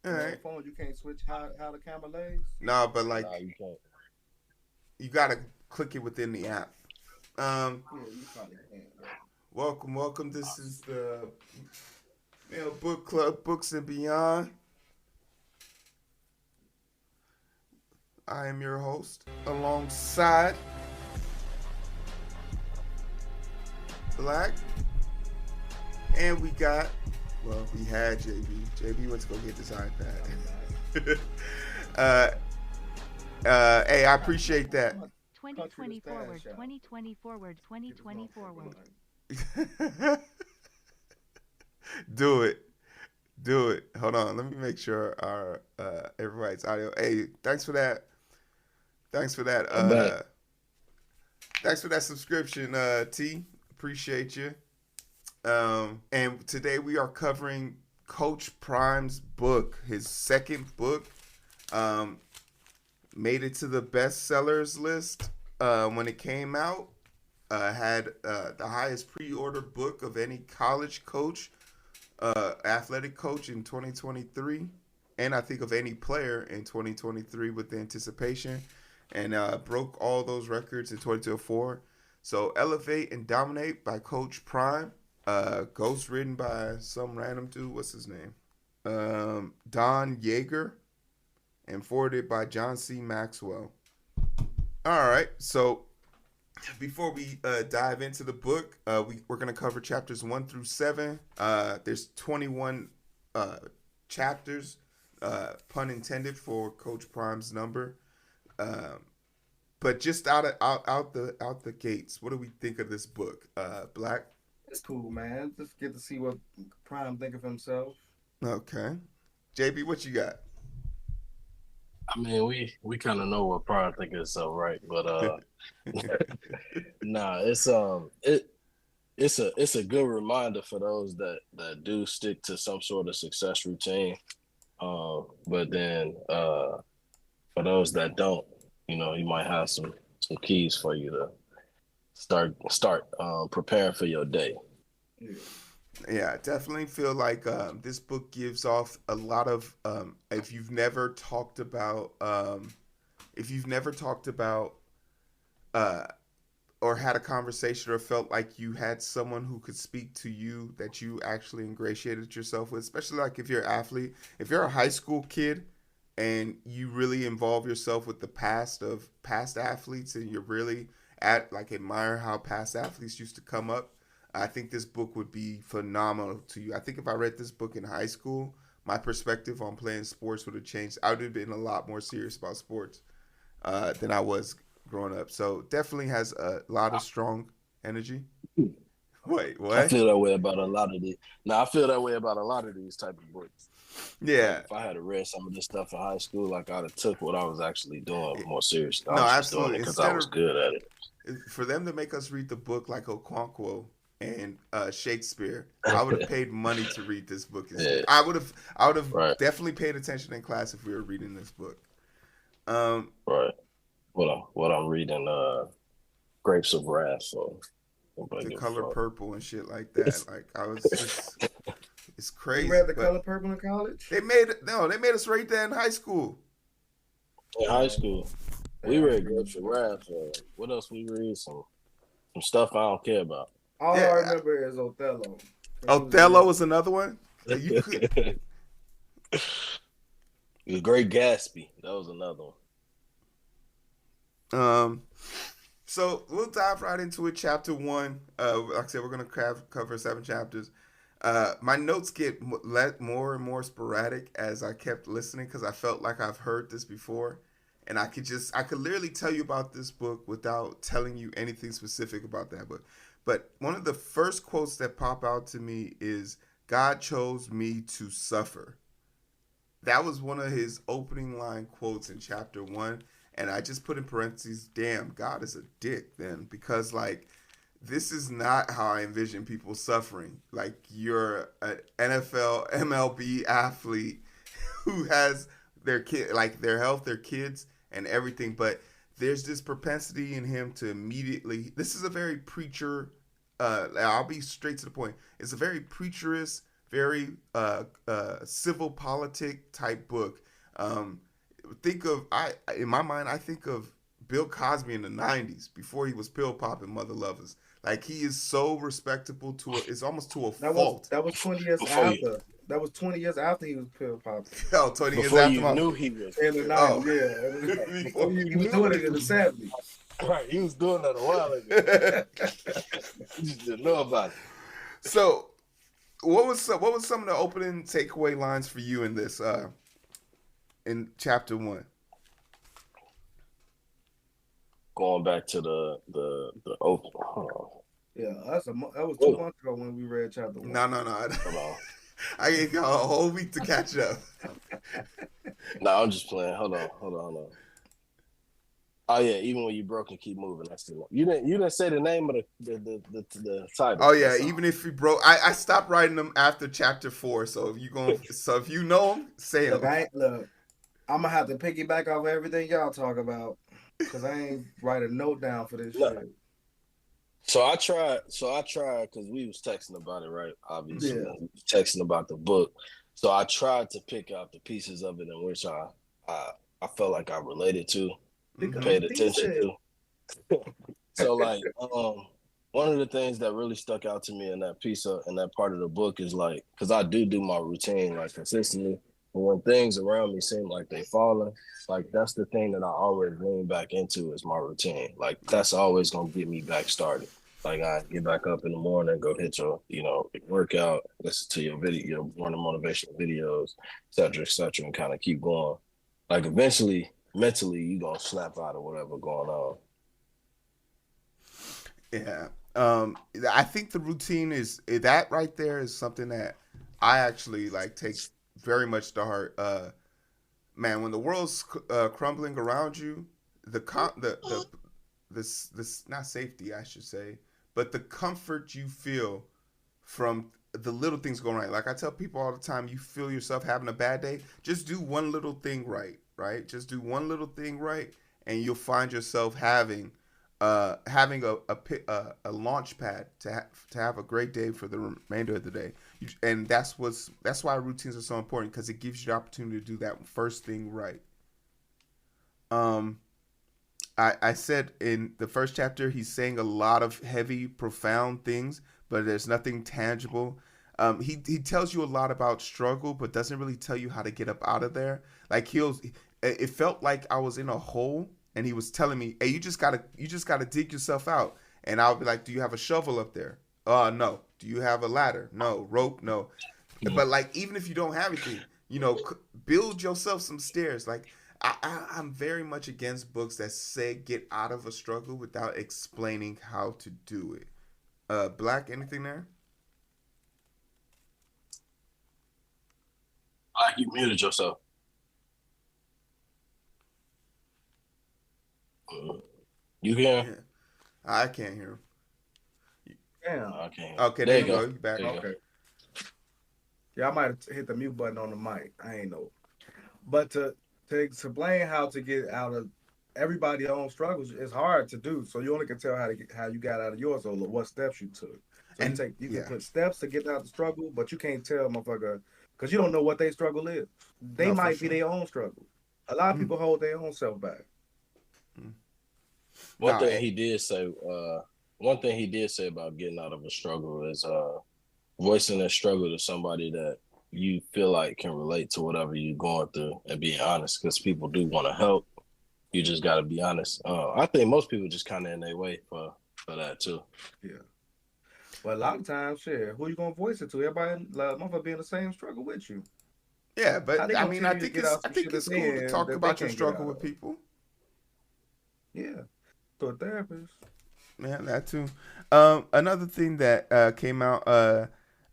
All On right. phones, you can't switch how the camera lays. No, but Nah, like you can't. you gotta click it within the app. Um, Yeah, you probably can though. welcome, welcome. This is the book club, books and beyond. I am your host, alongside Black, and we got. Well, we had JB. JB went to go get this I'm back. iPad. uh, hey, I appreciate that. I'm a country to 2020 forward, stash out. 2020 forward, Get this 2020 motherfucker forward. learned. Do it. Do it. Hold on. Let me make sure our everybody's audio. Hey, thanks for that. Thanks for that. I'm back. Thanks for that subscription, T. Appreciate you. And today we are covering Coach Prime's book, his second book. Um, made it to the bestsellers list when it came out. Had the highest pre-order book of any college coach, athletic coach in 2023, and I think of any player in 2023 with the anticipation, and broke all those records in 2024. So Elevate and Dominate by Coach Prime. Ghost written by some random dude. What's his name? Don Yeager, and forwarded by John C. Maxwell. All right, so before we dive into the book, we're going to cover chapters 1 through 7. There's 21 chapters, pun intended for Coach Prime's number. Um, but just out the gates, what do we think of this book, Black? It's cool, man. Just get to see what Prime think of himself. Okay, JB, what you got? I mean, we kind of know what Prime think is so right, but nah, it's a good reminder for those that do stick to some sort of success routine. But then for those that don't, he might have some keys for you to start preparing for your day. Yeah. Yeah, I definitely feel like this book gives off a lot of if you've never talked about uh, or had a conversation or felt like you had someone who could speak to you that you actually ingratiated yourself with, especially like if you're an athlete, if you're a high school kid and you really involve yourself with the past of past athletes and you're really at like admire how past athletes used to come up, I think this book would be phenomenal to you. I think if I read this book in high school, my perspective on playing sports would have changed. I would have been a lot more serious about sports than I was growing up. So definitely has a lot of strong energy. Wait, I what? feel that way about a lot of these. Now I feel that way about a lot of these type of books. Like Yeah. if I had read some of this stuff in high school, like I'd have took what I was actually doing more seriously. I No, was just doing absolutely. it because I Instead was of good at for them to make us read the book like Okonkwo and Shakespeare, I would have it. paid money to read this book instead. Yeah, I would have right, definitely paid attention in class if we were reading this book. Um, right. What I'm reading, Grapes of Wrath. So nobody the give color a purple and shit like that. Like I was just, it's You crazy. read The But Color Purple in college? they made us read that in high school. In high Oh, school, we yeah, I read remember Grapes of that. Wrath. What else we read? Some stuff I don't care about. All I Yeah, remember is Othello. When he was Othello in was another one. You could. The Great Gatsby. That was another one. Um, so we'll dive right into it. Chapter 1. Like I said, we're gonna cover 7 chapters. My notes get more and more sporadic as I kept listening because I felt like I've heard this before, and I could literally tell you about this book without telling you anything specific about that book. But one of the first quotes that pop out to me is, "God chose me to suffer." That was one of his opening line quotes in chapter 1, and I just put in parentheses, "Damn, God is a dick." Then because like this is not how I envision people suffering. Like you're an NFL, MLB athlete who has their kid, like their health, their kids, and everything, but there's this propensity in him to immediately. This is a very preacher. I'll be straight to the point. It's a very preacherist, very civil politic type book. Um, think of I in my mind, I think of Bill Cosby in the '90s before he was pill popping mother lovers. Like he is so respectable to it's almost to a fault. That was 20 years before you after. That was 20 years after he was pill popping. Oh, 20 years before after you my knew he was In the oh 90s, yeah. before you He was knew doing he it in the was 70s. right. He was doing that a while ago. You just didn't know about it. So what was some of the opening takeaway lines for you in this in chapter 1? Going back to the open. Yeah, that was 2 Whoa, months ago when we read chapter 1. No. hold on. I gave y'all a whole week to catch up. No, I'm just playing. Hold on. Oh yeah, even when you broke and keep moving, that's the one. You didn't say the name of the title. Oh yeah, even if you broke, I stopped writing them after chapter 4. So if you know them, say Look, them. I'm gonna have to piggyback off everything y'all talk about because I ain't write a note down for this No. shit. So I tried because we was texting about it, right? Obviously, Yeah. we was texting about the book. So I tried to pick out the pieces of it in which I felt like I related to, Because paid he attention said, to. So like one of the things that really stuck out to me in that part of the book is like, because I do my routine like consistently, but when things around me seem like they falling, like that's the thing that I always lean back into is my routine. Like that's always gonna get me back started. Like I get back up in the morning, go hit your workout, listen to your video, your morning motivational videos, et cetera, and kind of keep going. Like eventually, mentally, you gonna snap out of whatever going on. Yeah. I think the routine is that right there is something that I actually like take very much to heart. Man, when the world's crumbling around you, the this not safety I should say, but the comfort you feel from the little things going right. Like I tell people all the time, you feel yourself having a bad day, just do one little thing right, right? Just do one little thing right, and you'll find yourself having a launch pad to have a great day for the remainder of the day. And that's why routines are so important because it gives you the opportunity to do that first thing right. Um, I said in the first chapter he's saying a lot of heavy, profound things, but there's nothing tangible. He tells you a lot about struggle, but doesn't really tell you how to get up out of there. Like it felt like I was in a hole, and he was telling me, "Hey, you just gotta dig yourself out." And I'll be like, "Do you have a shovel up there?" No. Do you have a ladder? No. Rope? No. But like, even if you don't have anything, build yourself some stairs. Like, I'm very much against books that say get out of a struggle without explaining how to do it. Black, anything there? Like you muted yourself. You can? Yeah, I can't hear him. damn. I can't. Okay, There there you you go. go. You back? There you go. Okay. Yeah, I might have hit the mute button on the mic. I ain't know. But to explain how to get out of everybody's own struggles is hard to do. So you only can tell how you got out of yours or what steps you took. So And you can yeah, put steps to get out of the struggle, but you can't tell a motherfucker because you don't know what their struggle is. They no, for might be sure. their own struggle. A lot of Mm. people hold their own self back. One No, thing he did say, one thing he did say about getting out of a struggle is voicing that struggle to somebody that you feel like can relate to whatever you're going through and being honest, because people do want to help. You just got to be honest. I think most people just kind of in their way for that too. Yeah. But a lot of times, shit, who you gonna voice it to? Everybody, like, motherfucker, be in the same struggle with you. yeah, How but they I gonna mean, tell you to get out I some think shit that it's cool to talk they about your can't get struggle out with of? people. Yeah, to a therapist. Man, that too. Another thing that came out,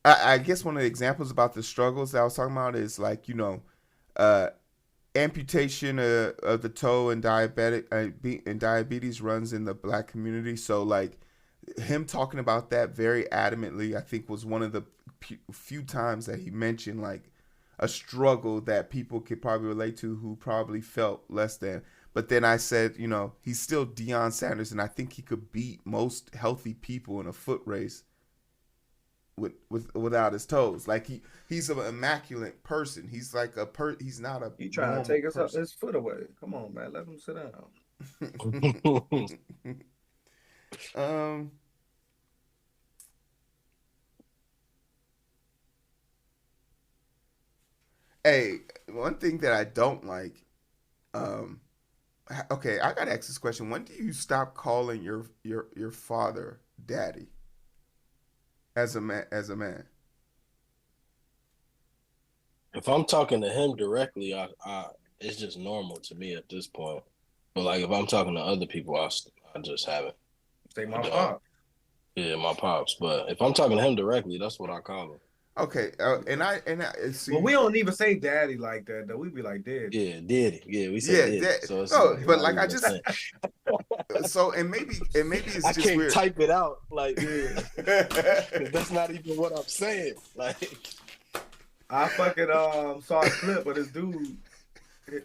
I guess one of the examples about the struggles that I was talking about is like uh, amputation of the toe and diabetes runs in the black community. So like him talking about that very adamantly, I think was one of the few times that he mentioned like a struggle that people could probably relate to who probably felt less than. But then I said, he's still Deion Sanders, and I think he could beat most healthy people in a foot race. without his toes. Like he's an immaculate person. He's like he's not a He trying to normal take person. his foot away. Come on, man. Let him sit down. um. Hey, one thing that I don't like. Um. Okay, I gotta ask this question. When do you stop calling your father daddy as a man? As a man. If I'm talking to him directly, I it's just normal to me at this point. But like if I'm talking to other people, I just haven't. Say I my don't. pop. Yeah, my pops. But if I'm talking to him directly, that's what I call him. Okay, and I Well, see. we don't even say daddy like that though. We be like daddy. Yeah, did it. Yeah, we say Yeah, did it. So it's no, like but not like I even a just thing. so and maybe it's I just can't weird. type it out like Yeah. that's not even what I'm saying. Like I fucking saw a clip of this dude.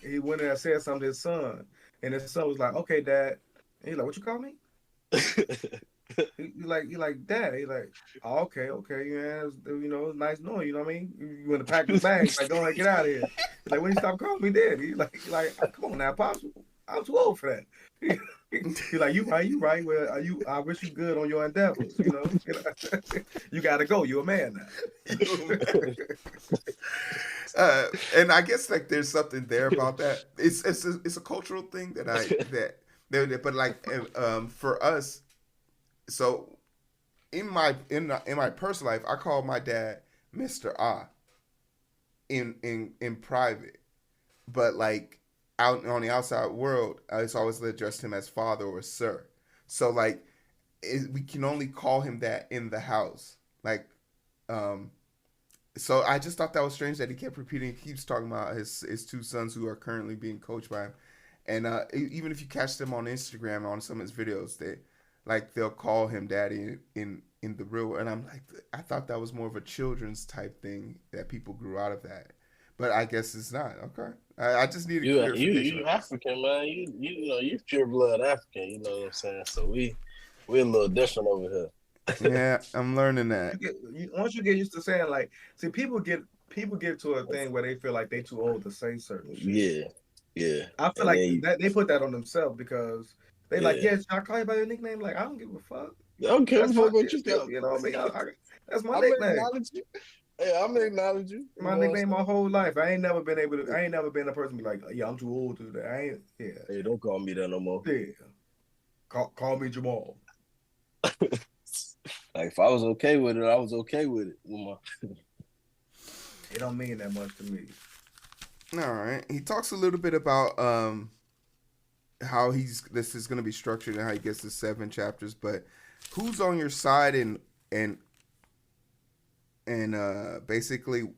He went in and said something to his son, and his son was like, "Okay, dad." And he's like, "What you call me?" He like dad. He like, "Oh, okay, yeah, it's nice knowing you. Know what I mean? You want to pack his bag? He's like, go ahead, get out of here." He's like, "When you stop calling me dad?" He like, "Come on now, pops. I'm too old for that." He like, "You right. Well, I wish you good on your endeavors. You gotta go. You're a man now." And I guess like there's something there about that. It's a cultural thing but like for us, so in my personal life, I call my dad Mr. Ah in private, but like out on the outside world, I just always address him as father or sir. So like we can only call him that in the house, like um so I just thought that was strange that he kept repeating. He keeps talking about his two sons who are currently being coached by him, and even if you catch them on Instagram on some of his videos, they'll call him daddy in the real. And I'm like, I thought that was more of a children's type thing that people grew out of that, but I guess it's not. Okay, I just need a clarification. you African, man. You pure blood African. You know what I'm saying? So we're a little different over here. Yeah, I'm learning that. Once you get used to saying like, see, people get to a thing where they feel like they too old to say certain shit. Yeah. I feel And like then that they put that on themselves because they like, yeah. yeah, should I call you by your nickname? Like, I don't give a fuck. I don't give a That's my fuck what you shit. got. You know what I mean? That's my I'm gonna nickname. acknowledge you. Yeah, I'm gonna acknowledge you. You My know what I'm nickname my saying? whole life. I ain't never been a person to be like, yeah, I'm too old to do that. I ain't. Yeah. Hey, don't call me that no more. Yeah. Call me Jamal. Like if I was okay with it, I was okay with it. It don't mean that much to me. All right. He talks a little bit about how this is going to be structured and how he gets to 7 chapters, but who's on your side and basically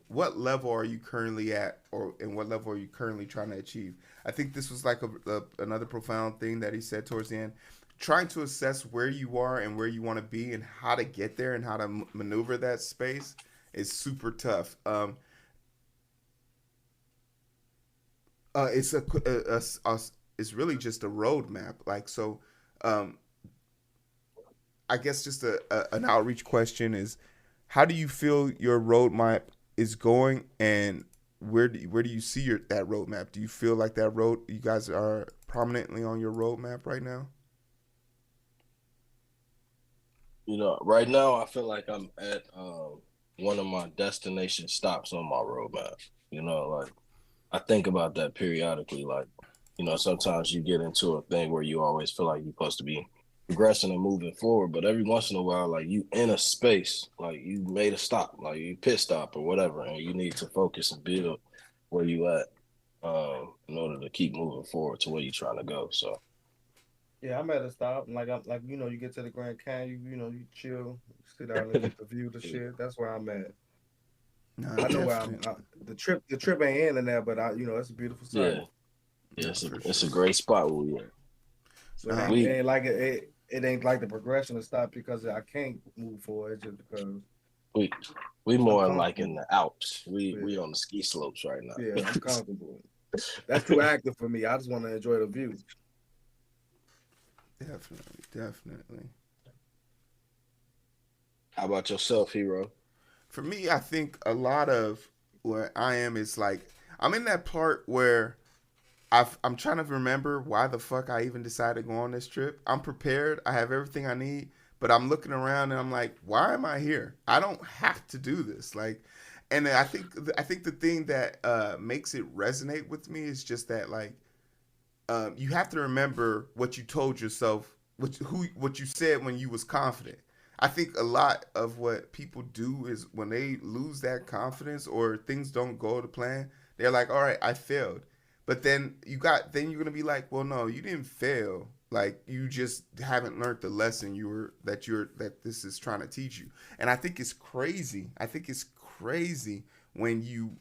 what level are you currently at, and what level are you currently trying to achieve? I think this was like another profound thing that he said towards the end, trying to assess where you are and where you want to be and how to get there and how to maneuver that space is super tough. It's it's really just a roadmap. Like so, I guess just an outreach question is, how do you feel your roadmap is going, and where do you see that roadmap? Do you feel like you guys are prominently on your roadmap right now? Right now I feel like I'm at one of my destination stops on my roadmap. Like I think about that periodically. Like, sometimes you get into a thing where you always feel like you're supposed to be progressing and moving forward, but every once in a while, like you in a space, like you made a stop, like you pit stop or whatever, and you need to focus and build where you at in order to keep moving forward to where you're trying to go. So Yeah, I'm at a stop. And you get to the Grand Canyon, you chill, you sit down and get the view of the shit. That's where I'm at. No, I know where definitely. the trip ain't ending there, but it's a beautiful sight. Yeah, No, it's a great spot where we at. So it ain't like it ain't like the progression to stop because I can't move forward. It's just because we more like in comfortable. the Alps. We on the ski slopes right now. Yeah, I'm comfortable. That's too active for me. I just want to enjoy the view. Definitely. How about yourself, hero? For me, I think a lot of where I am is like I'm in that part where I'm trying to remember why the fuck I even decided to go on this trip. I'm prepared. I have everything I need, but I'm looking around and I'm like, why am I here? I don't have to do this. Like, and I think the thing that makes it resonate with me is just that like you have to remember what you told yourself, what you said when you was confident. I think a lot of what people do is when they lose that confidence or things don't go to plan, they're like, "All right, I failed." But then you're gonna be like, "Well, no, you didn't fail. Like you just haven't learned the lesson that this is trying to teach you." And I think it's crazy. I think it's crazy when you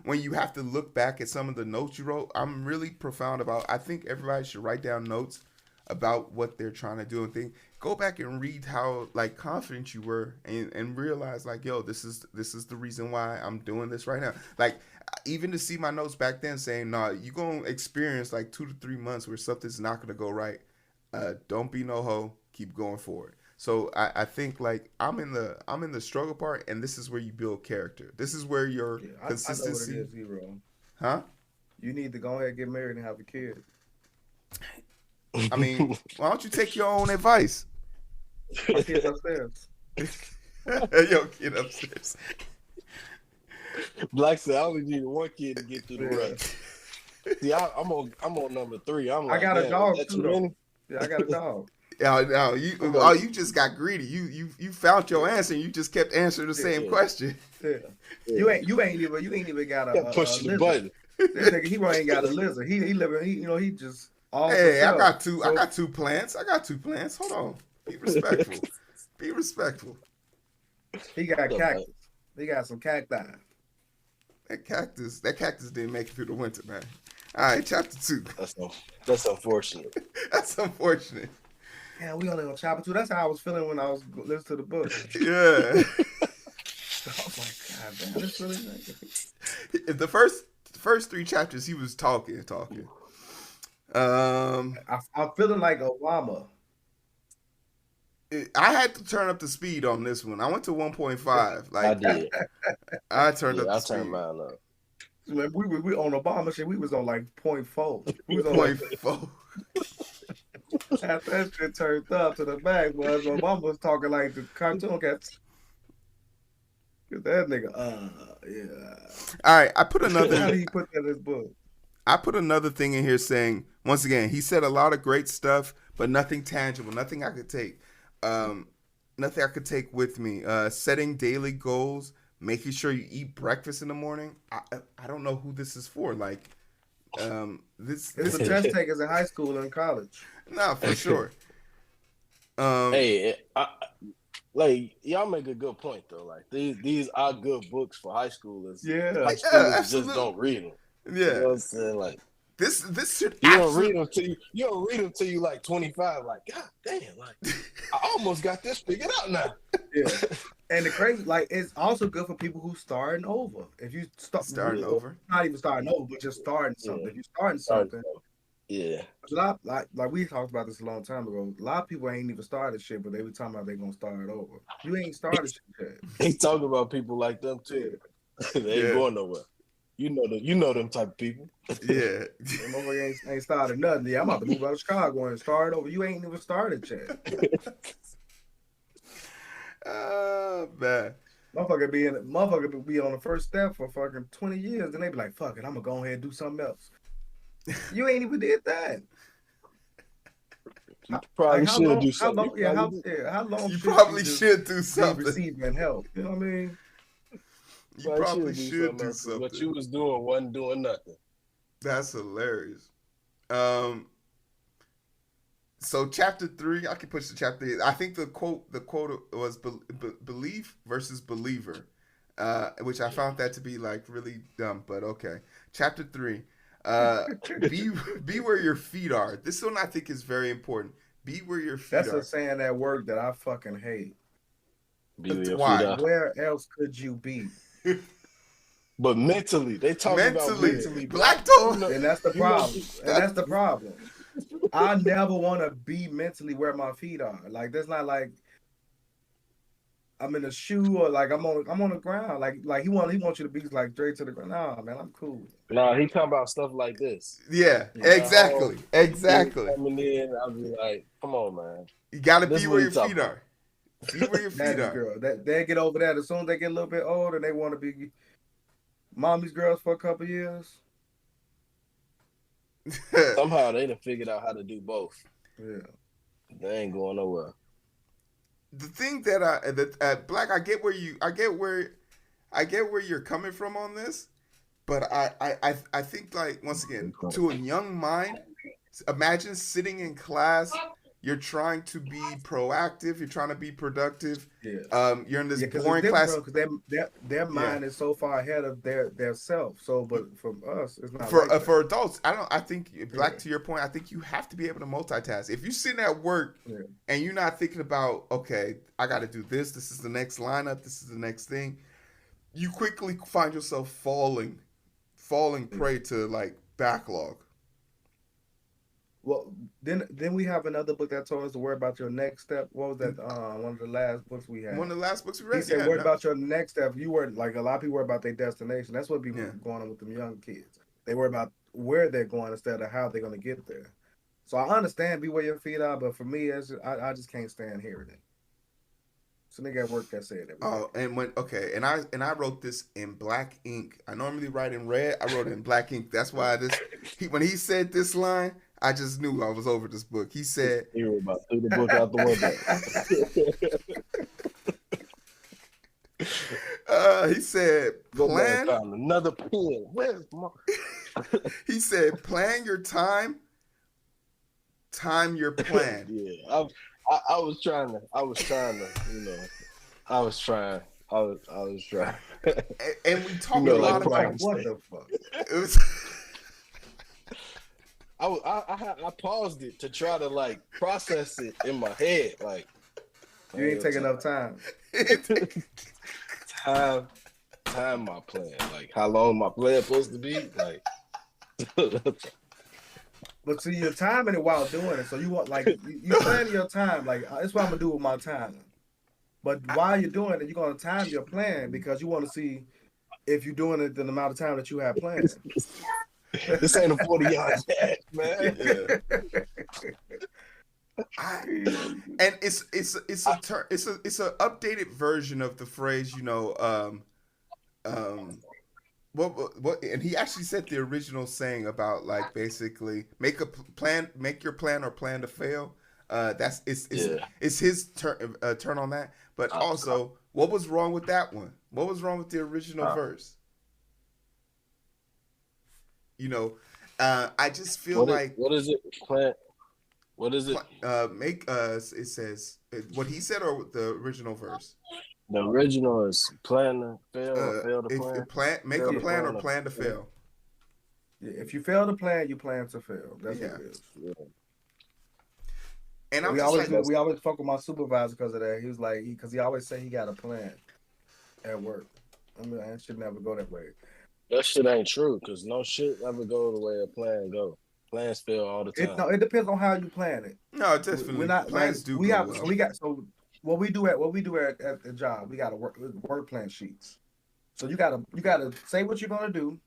when you have to look back at some of the notes you wrote. I'm really profound about. I think everybody should write down notes about what they're trying to do and think. Go back and read how like confident you were and realize like, yo, this is the reason why I'm doing this right now. Like even to see my notes back then saying, nah, you gonna experience like 2 to 3 months where something's not gonna go right. Don't be no hoe. Keep going forward. So I think like I'm in the struggle part, and this is where you build character. This is where your Yeah, I know what it consistency, is, hero. huh? You need to go ahead and get married and have a kid. I mean, why don't you take your own advice? My kid's upstairs. Yo, kid upstairs. Black said, I only need one kid to get through the Yeah. rut. See, I'm on number 3. I'm I like, got a damn, dog is that too too though. many? Yeah, I got a dog. No, I'm like, you just got greedy. You found your answer, and you just kept answering the Yeah, same yeah, question. yeah. yeah. You ain't even got Kept a pushing the lizard. button. This nigga, he ain't got a lizard. He living. He just all for Hey, I self. got two. I So got two plants. I got two plants. Hold on. Be respectful. Be respectful. he got What's up, man? cactus. He got some cacti. That cactus didn't make it through the winter, man. All right, chapter 2. That's unfortunate. That's unfortunate. Yeah, we only on chapter 2. That's how I was feeling when I was listening to the book. Yeah. I was like, God damn, this really. the first 3 chapters, he was talking. Um, I'm feeling like Obama. I had to turn up the speed on this one. I went to 1.5. I Like did. I turned up Yeah, the I turned speed. mine up. Man, we on Obama shit. We was on like 0.4. We was on Point like four. after that shit turned up to the back was Obama was talking like the cartoon cats. That nigga, yeah. All right, I put How another. did he put that in his book? I put another thing in here saying once again he said a lot of great stuff, but nothing tangible, nothing I could take, nothing I could take with me. Setting daily goals, making sure you eat breakfast in the morning. I don't know who this is for. Like this It's this for test takers in high school and college. no for sure. Hey, like y'all make a good point though. Like these are good books for high schoolers. Yeah. High Yeah, schoolers absolutely. just don't read them. You know Yeah, what I'm saying? Like this should you don't read them till you like 25. Like God damn, like I almost got this figured out now. Yeah. And the crazy, like, it's also good for people who starting over. If you starting over. not even starting over, but just starting something. Yeah. If you starting something, Yeah, a lot like we talked about this a long time ago. A lot of people ain't even started shit, but they were talking about they gonna start over. You ain't started shit yet. they talk about people like them too. They ain't Yeah. going nowhere. You know them type of people. Yeah. That motherfucker ain't started nothing. Yeah, I'm about to move out of Chicago and start over. You ain't even started yet. Oh man. Motherfucker be on the first step for fucking 20 years, then they be like, fuck it, I'm gonna go ahead and do something else. You ain't even did that. You probably How should long? do How something. long? Yeah, how long? You should probably just should do be something. receiving help. You know what I mean? You probably should do else, 'cause something. What you was doing wasn't doing nothing. That's hilarious. So chapter 3, I can push the chapter. I think the quote was belief versus believer, which I found that to be like really dumb, but okay. Chapter 3, be where your feet are. This one I think is very important. Be where your feet That's are. a saying at work that I fucking hate. Be with your Why? feet up. Where else could you be? But mentally, they talking about mentally. Black told. And that's the You know, problem. And that's the problem. I never want to be mentally where my feet are. Like that's not like I'm in a shoe or like I'm on the ground. Like he wants you to be like straight to the ground. Nah, man, I'm cool. Nah, he talking about stuff like this. Yeah, I'm at home, exactly. coming in, I'll be like, come on, man. You gotta This be is where what your he talking feet are. Be where your feet Daddy's are. girl. They get over that as soon as they get a little bit older. They want to be mommy's girls for a couple years. Somehow they done figured out how to do both. Yeah. They ain't going nowhere. The thing that Black, I get where you're coming from on this, but I think, like, once again, to a young mind, imagine sitting in class, you're trying to be proactive, you're trying to be productive. Yeah. You're in this Because boring class. because their mind is so far ahead of their self. So, but from us, it's not For like that. for adults, I think, Black, to your point, I think you have to be able to multitask. If you're sitting at work and you're not thinking about, okay, I got to do this. This is the next lineup. This is the next thing. You quickly find yourself falling prey to, like, backlog. Well, then we have another book that told us to worry about your next step. What was that? One of the last books we had. One of the last books we read. He said, "Worry about your next step." You were like, a lot of people worry about their destination. That's what be going on with them young kids. They worry about where they're going instead of how they're going to get there. So I understand be where your feet are, but for me, I just can't stand hearing it. So nigga at work that said that. Oh, and I wrote this in black ink. I normally write in red. I wrote it in black ink. That's why when he said this line, I just knew I was over this book. He said, "You were about to throw the book out the window." He said, "Plan another pen. Where's my?" He said, "Plan your time. Time your plan." Yeah, I was trying to, you know, I was trying. And we talked a lot about what the fuck. It was. I paused it to try to, like, process it in my head. Like, you ain't taking enough time. time my plan. Like, how long my plan supposed to be? Like, but see, you're timing it while doing it. So you want, like, you planning your time. Like, that's what I'm gonna do with my time. But while you're doing it, you're gonna time your plan because you want to see if you're doing it the amount of time that you have planned. This ain't a 40-yard dash, man. And it's an updated version of the phrase, you know, what and he actually said the original saying about, like, basically make your plan or plan to fail. It's his turn on that. But also, what was wrong with that one? What was wrong with the original verse? You know, I just feel what is it? Plan. What is it? It says what he said or the original verse. The original is plan to fail or fail to plan. Make a plan or plan to fail. Yeah, if you fail to plan, you plan to fail. That's what it is. Yeah. And we always fuck with my supervisor because of that. He was like, because he always say he got a plan at work. I mean, it should never go that way. That shit ain't true, because no shit ever go the way a plan go. Plans fail all the time. It depends on how you plan it. No, definitely. We're not, plans do. So what we do at the job, we got work plan sheets. So you gotta say what you're gonna do,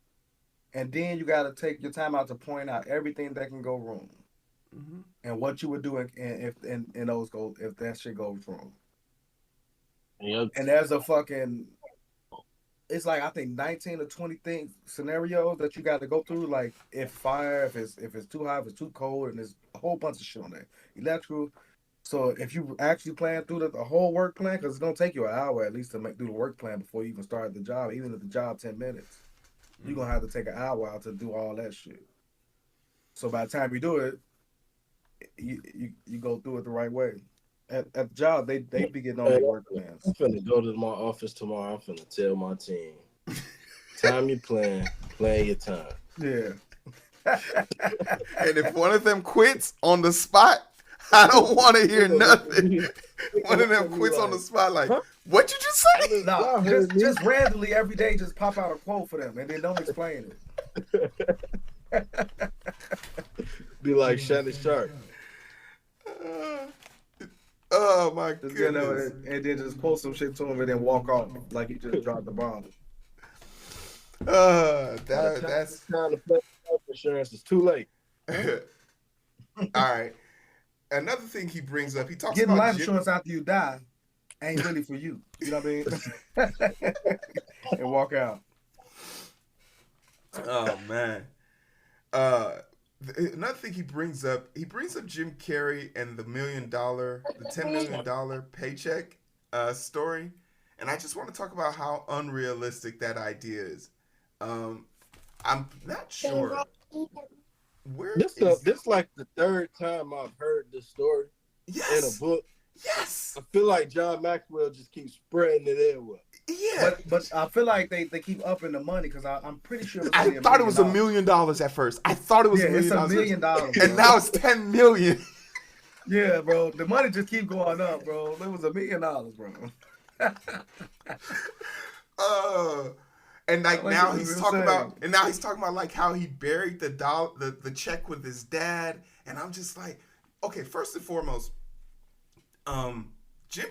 and then you gotta take your time out to point out everything that can go wrong, and what you would do if that shit goes wrong. Yep. And there's a fucking. It's like, I think 19 or 20 scenarios that you got to go through. Like, if it's too hot, if it's too cold, and there's a whole bunch of shit on there. Electrical. So if you actually plan through the whole work plan, because it's gonna take you an hour at least to do the work plan before you even start the job. Even if the job 10 minutes, you're gonna have to take an hour out to do all that shit. So by the time you do it, you go through it the right way. At the job, they be getting on their work plans. I'm finna go to my office tomorrow. I'm finna tell my team, time your plan your time. Yeah. And if one of them quits on the spot, I don't want to hear nothing. One of them quits on the spot, like, what you just say? No, just randomly every day, just pop out a quote for them, and then don't explain it. Be like Shannon Sharp. Oh my Just get goodness. and then just post some shit to him and then walk off like he just dropped the bomb. That's trying to play health insurance. It's too late. all right. Another thing he brings up, he talks Getting about life insurance after you die ain't really for you. You know what I mean? And walk out. Oh man. Another thing he brings up Jim Carrey and the $10 million paycheck story, and I just want to talk about how unrealistic that idea is. I'm not sure where This like the third time I've heard this story in a book. Yes. I feel like John Maxwell just keeps spreading it everywhere. Yeah. But I feel like they keep upping the money because I'm pretty sure I thought it was $1 million at first. I thought it was $1 million. And now it's 10 million. Yeah, bro. The money just keep going up, bro. It was $1 million, bro. And like now he's talking about like how he buried the check with his dad, and I'm just like, okay, first and foremost, Jim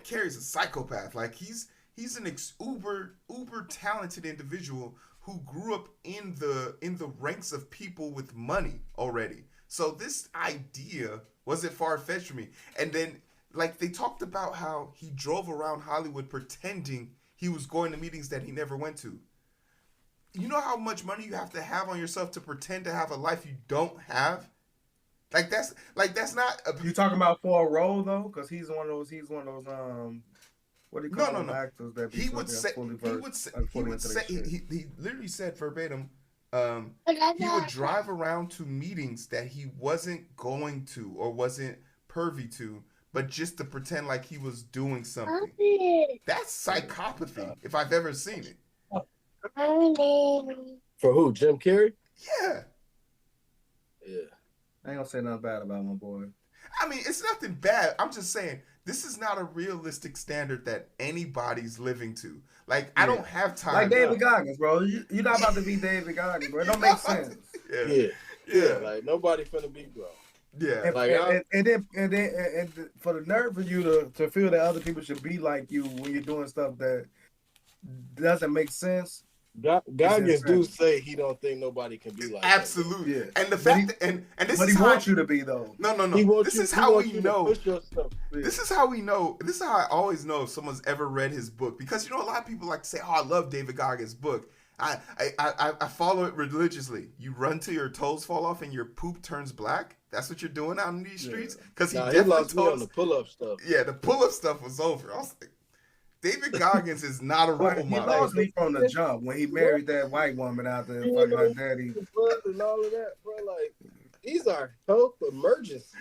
Carrey's a psychopath. Like he's an uber talented individual who grew up in the ranks of people with money already. So this idea wasn't far-fetched for me. And then like they talked about how he drove around Hollywood pretending he was going to meetings that he never went to. You know how much money you have to have on yourself to pretend to have a life you don't have? That's not you talking about for a role though? Because he's one of those what do you call them actors that he literally said verbatim, he would drive around to meetings that he wasn't going to or wasn't privy to, but just to pretend like he was doing something. That's psychopathy if I've ever seen it. For who? Jim Carrey? Yeah. I ain't gonna say nothing bad about my boy. I mean, it's nothing bad. I'm just saying this is not a realistic standard that anybody's living to. Like, I don't have time. Like David Goggins, bro. You're not about to be David Goggins, bro. It don't make sense. Yeah. Like nobody finna be grown. Yeah. And then for the nerve for you to feel that other people should be like you when you're doing stuff that doesn't make sense. Goggins do say he don't think nobody can be like absolutely. Yeah. And the fact and this but is he wants you to be though. No. This is how we know. This is how we know. This is how I always know if someone's ever read his book, because a lot of people like to say, "Oh, I love David Goggins' book." I follow it religiously. You run till your toes fall off and your poop turns black. That's what you're doing out in these streets. Because he lost me on the pull-up stuff. Yeah, the pull-up stuff was over. I was like, David Goggins is not a role model. He lost me from the jump when he married that white woman out there, fucking her daddy. And all of that, bro. Like, these are health emergencies.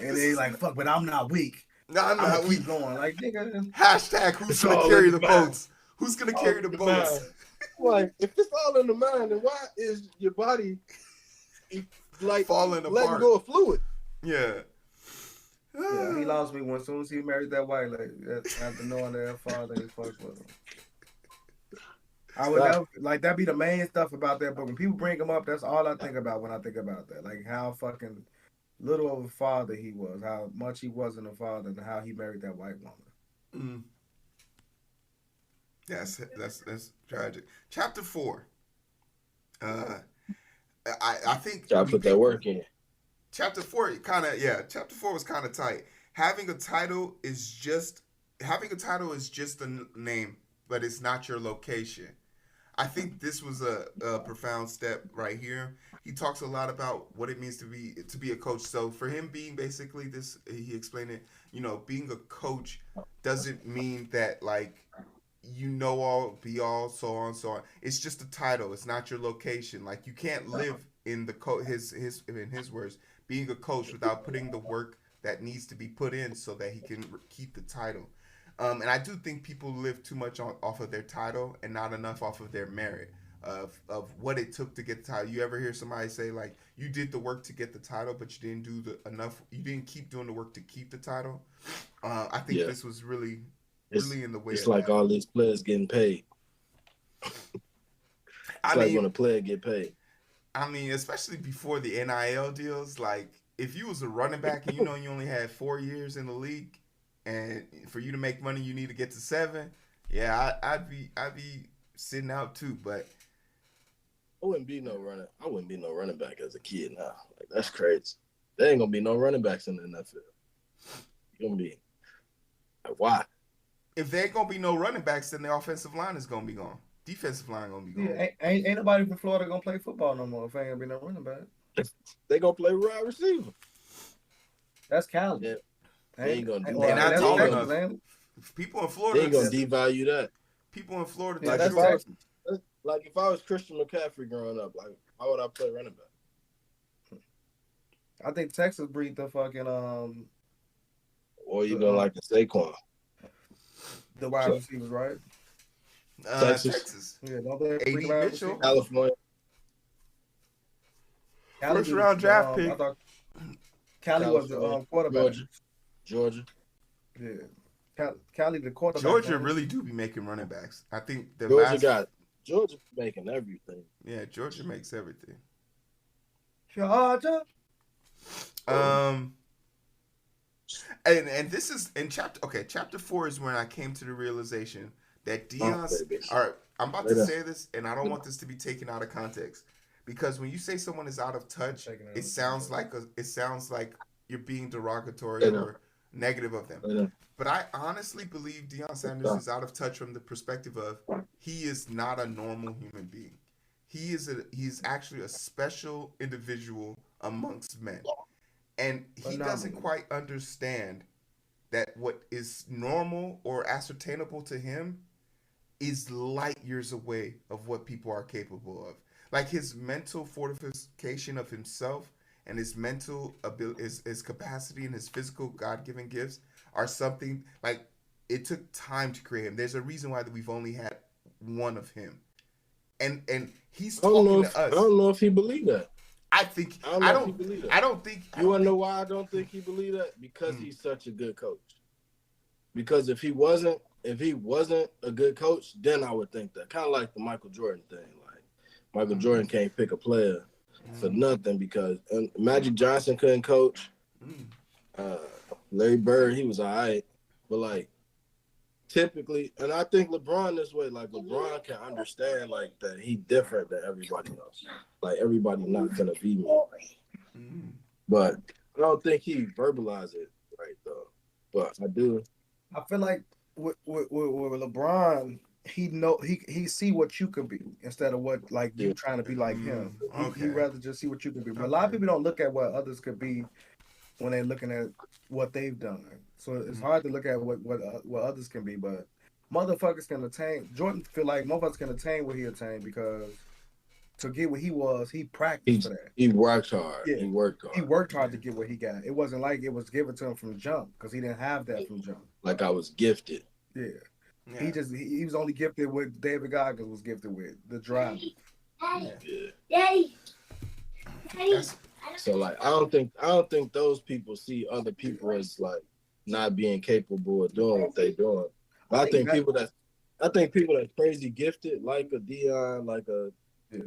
And then he's like, "Fuck, but I'm not weak." No, I'm not weak. Keep going, like nigga. Hashtag who's gonna carry the boats? Who's gonna carry the boats? Like, if it's all in the mind, then why is your body like falling apart, letting go of fluid? Yeah. Yeah, he lost me as soon as he married that white lady. After knowing that her father is fucked with him. I would never, like, that be the main stuff about that book. When people bring him up, that's all I think about when I think about that. Like how fucking little of a father he was, how much he wasn't a father, and how he married that white woman. That's tragic. Chapter 4. I think I put that work in. Chapter 4 Chapter 4 was kind of tight. Having a title is just a name, but it's not your location. I think this was a profound step right here. He talks a lot about what it means to be a coach. So for him being basically this, he explained it, being a coach doesn't mean that like all, be all, so on, so on. It's just a title. It's not your location. Like you can't live in in his words, being a coach without putting the work that needs to be put in so that he can keep the title. And I do think people live too much off of their title and not enough off of their merit of what it took to get the title. You ever hear somebody say like you did the work to get the title, but you didn't do enough. You didn't keep doing the work to keep the title. I think this was really in the way. It's like all these players getting paid. It's like when a player get paid. I mean, especially before the NIL deals, like if you was a running back and you know you only had 4 years in the league, and for you to make money you need to get to 7, yeah, I'd be sitting out too. But I wouldn't be no running back as a kid now. Like that's crazy. There ain't gonna be no running backs in the NFL. You're gonna be like, why? if there ain't gonna be no running backs, then the offensive line is gonna be gone. Defensive line gonna be gone. Yeah, ain't nobody from Florida gonna play football no more if ain't gonna be no running back. They gonna play wide receiver. That's Cali. Yeah. They ain't gonna do They're not that's tall Texas, enough. ain't it? People in Florida, They ain't gonna devalue that. people in Florida, Yeah, Like that's if I Texas. was, like if I was Christian McCaffrey growing up, like how would I play running back? I think Texas breed the fucking Or you gonna like the Saquon? the wide receivers, right? Texas. Yeah, don't they A.D. breed the wide Mitchell. receivers? California. Cali First was, round draft I pick. thought Cali was the California. quarterback. Georgia. Yeah, Cali the quarterback. Georgia man. really do be making running backs. I think the Georgia making everything. Yeah, Georgia makes everything. Georgia. And this is in chapter 4 is when I came to the realization that Deion's. All right, I'm about to say this, and I don't want this to be taken out of context, because when you say someone is out of touch, it sounds like you're being derogatory or negative of them. But I honestly believe Deion Sanders is out of touch from the perspective of he is not a normal human being. He's actually a special individual amongst men. And he doesn't quite understand that what is normal or ascertainable to him is light years away of what people are capable of. Like his mental fortification of himself and his mental ability, his capacity and his physical God-given gifts are something like it took time to create him. There's a reason why we've only had one of him. And he's talking to us. I don't know if he believed that. I don't think. You wanna know why I don't think he believed that? Because he's such a good coach. Because if he wasn't a good coach, then I would think that. Kind of like the Michael Jordan thing. Like Michael Jordan can't pick a player for nothing because Magic Johnson couldn't coach. Larry Bird, he was all right, but like typically, and I think LeBron this way, like LeBron can understand like that he different than everybody else. Like everybody not gonna be me. But I don't think he verbalized it right though. But I do. I feel like with LeBron, he see what you can be instead of what like you trying to be like him. He rather just see what you can be. But a lot of people don't look at what others could be when they're looking at what they've done. So it's hard to look at what others can be. But motherfuckers can attain. Jordan feel like motherfuckers can attain what he attained because to get what he was, he practiced for that. He worked hard. Yeah. He worked hard. He worked hard to get what he got. It wasn't like it was given to him from jump because he didn't have that from jump. Like I was gifted. Yeah. He was only gifted with David Goggins was gifted with the drive. So like I don't think those people see other people as like not being capable of doing what they're doing. But I think people that's crazy gifted, like a Deion, like a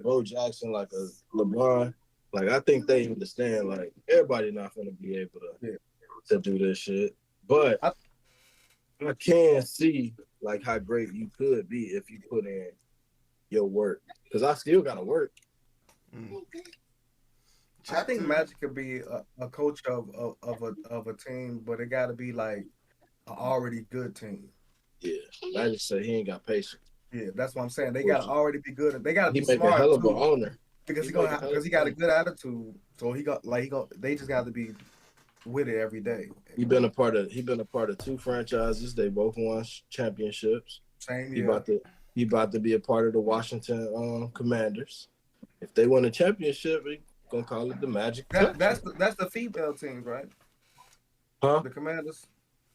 Bo Jackson, like a LeBron, like I think they understand like everybody not gonna be able to do this shit. But I can see like how great you could be if you put in your work. Because I still gotta work. I think Magic could be a coach of a team, but it got to be like an already good team. Yeah, Magic said he ain't got patience. Yeah, that's what I'm saying. They got to already be good. They got to be smart. He make a hell of an owner because he got a good attitude. So they just got to be with it every day. He been a part of 2 franchises. They both won championships. Same year. He about to be a part of the Washington Commanders. If they win a championship, we gonna call it the Magic. That's the female team, right? Huh? The Commanders.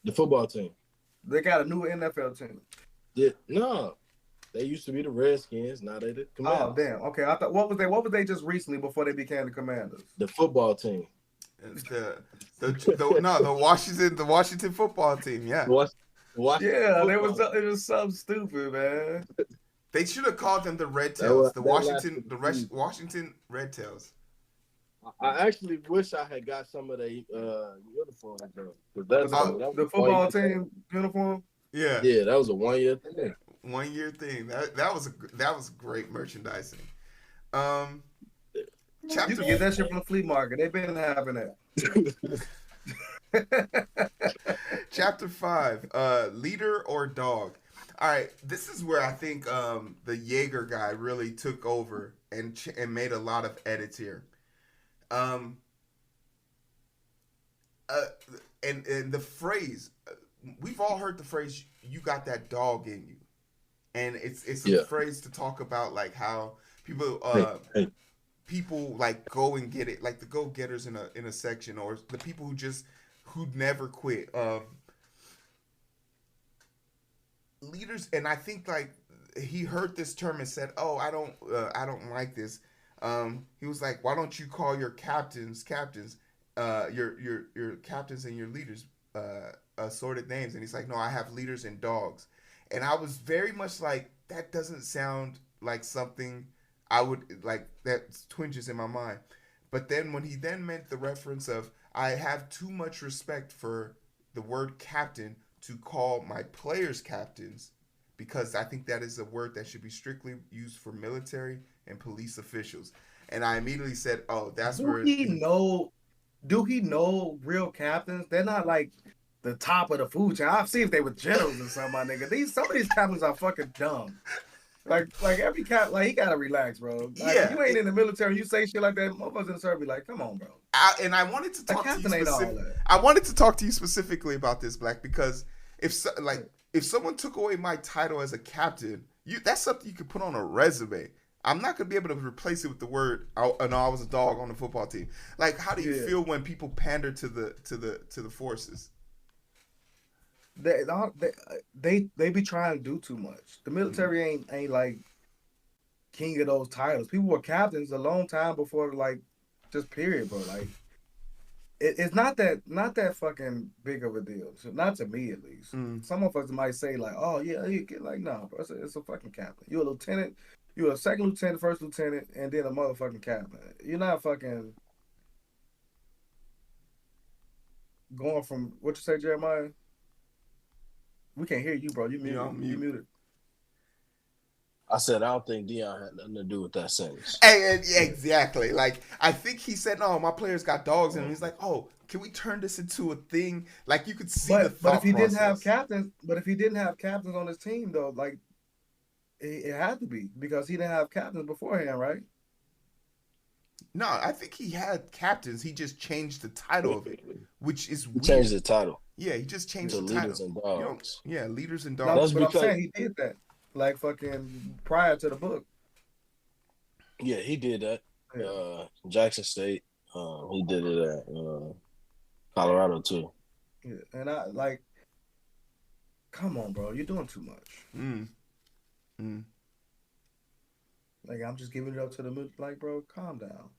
The football team. They got a new NFL team. Yeah, no. They used to be the Redskins. Now they the Commanders. Oh damn. Okay, I thought what was they just recently before they became the Commanders? The football team. The Washington football team. Yeah. It was something stupid, man. They should have called them the Red Tails. The Washington Red Tails. I actually wish I had got some of the uniforms though. 'Cause that's Oh, that was The a 1 year football thing. team uniform. yeah, Yeah, that was a 1 year thing. 1 year thing. That was great merchandising. Um, You chapter can get that shit from the flea market. They've been having that. chapter 5. Leader or dog. All right, this is where I think the Jaeger guy really took over and made a lot of edits here. Um, uh, and the phrase we've all heard the phrase "you got that dog in you," and it's a Yeah. phrase to talk about like how people Hey, hey. people like go and get it, like the go getters in a section, or the people who never quit. Leaders, and I think like he heard this term and said, "Oh, I don't like this." He was like, "Why don't you call your captains, your captains and your leaders assorted names?" And he's like, "No, I have leaders and dogs." And I was very much like, that doesn't sound like something I would like. That twinges in my mind. But then when he then meant the reference of, I have too much respect for the word captain to call my players captains, because I think that is a word that should be strictly used for military and police officials. And I immediately said, "Oh, that's Do where he he." know? Do he know real captains? They're not like the top of the food chain. I've seen if they were generals or something, my nigga. Some of these captains are fucking dumb. Like every like he gotta relax, bro. Like Yeah, you ain't in the military, you say shit like that. Motherfuckers in the service be like, come on, bro. and I wanted to A talk to you captain ain't all specific. that. I wanted to talk to you specifically about this, Black, because Yeah. if someone took away my title as a captain, that's something you could put on a resume. I'm not gonna be able to replace it with the word, "Oh, no, I was a dog on the football team." Like, how do you Yeah. feel when people pander to the forces? They, they be trying to do too much. The Mm-hmm. military ain't like king of those titles. People were captains a long time before like just period, bro. Like it's not that fucking big of a deal. So not to me at least. Mm. Some of us might say like, oh yeah, you get like no, bro. It's a fucking captain. You're a lieutenant. You're a second lieutenant, first lieutenant, and then a motherfucking captain. You're not fucking going from what you say, Jeremiah. We can't hear you, bro. You You know, muted. You mute. muted. I said I don't think Deion had nothing to do with that sentence. Hey, yeah, exactly. Like, I think he said, "No, my players got dogs," and he's like, "Oh, can we turn this into a thing?" Like, you could see the But if thought he didn't have process. captains, on his team though, like it had to be because he didn't have captains beforehand, right? No, I think he had captains. He just changed the title of it, which is He changed weird. the title Yeah, he just changed to the leaders title. and You know, dogs. yeah, leaders and No, That's dogs. but I'm because saying he did that like fucking prior to the book. yeah, he did that. Yeah, Jackson State. He did it at Colorado too. yeah. And I like, come on, bro, you're doing too much. Mm, mm. Like I'm just giving it up to the like, bro, calm down.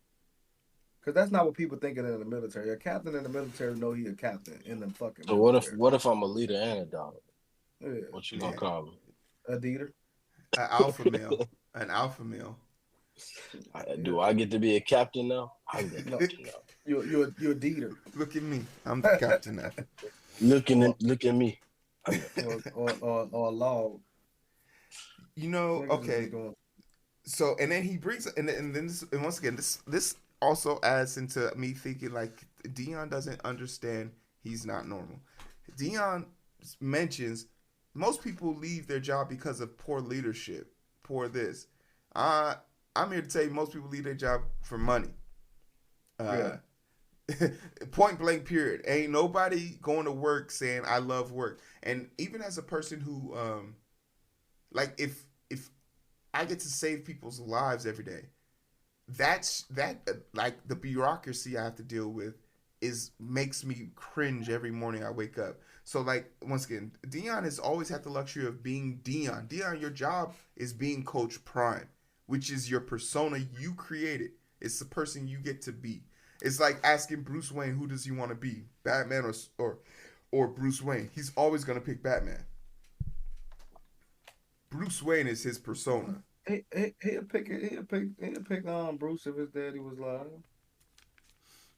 Cause that's not what people thinking in the military. A captain in the military know he a captain in the fucking So military. what if I'm a leader and a dog? Yeah, What you gonna Yeah, call me? a Dieter. an alpha male, an alpha male. Do I get to be a captain now? I'm the No, captain now. you're a Dieter. Look at me, I'm the captain now. Look at me. Or a log. You know, Niggas just be okay. going. So, and then he brings, and then and once again, this also adds into me thinking like Deion doesn't understand he's not normal. Deion mentions most people leave their job because of poor leadership, poor this. Uh, I'm here to tell you most people leave their job for money. Yeah, Uh, point blank period. Ain't nobody going to work saying I love work. And even as a person who like if I get to save people's lives every day, like the bureaucracy I have to deal with is makes me cringe every morning I wake up. So like once again, Deion has always had the luxury of being Deion. Deion, your job is being Coach Prime, which is your persona you created. It's the person you get to be. It's like asking Bruce Wayne who does he want to be, Batman or Bruce Wayne. He's always gonna pick Batman. Bruce Wayne is his persona. he'll pick Bruce if his daddy was alive.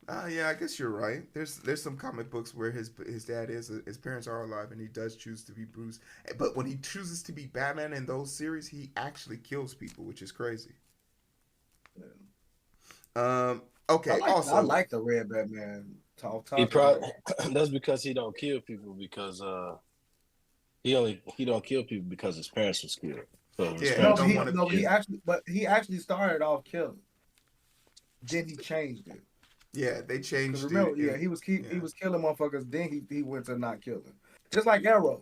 Yeah, I guess you're right. There's some comic books where his dad is his parents are alive and he does choose to be Bruce. But when he chooses to be Batman in those series, he actually kills people, which is crazy. Okay. I Also, like the red Batman. Talk He about probably that's because he don't kill people because he don't kill people because his parents was killed. So his Yeah, he no, parents don't he want to. no, he actually started off killing. Then he changed it. Yeah, they Because changed remember, it. he was Yeah. killing motherfuckers. Then he went to not killing. Just like Arrow.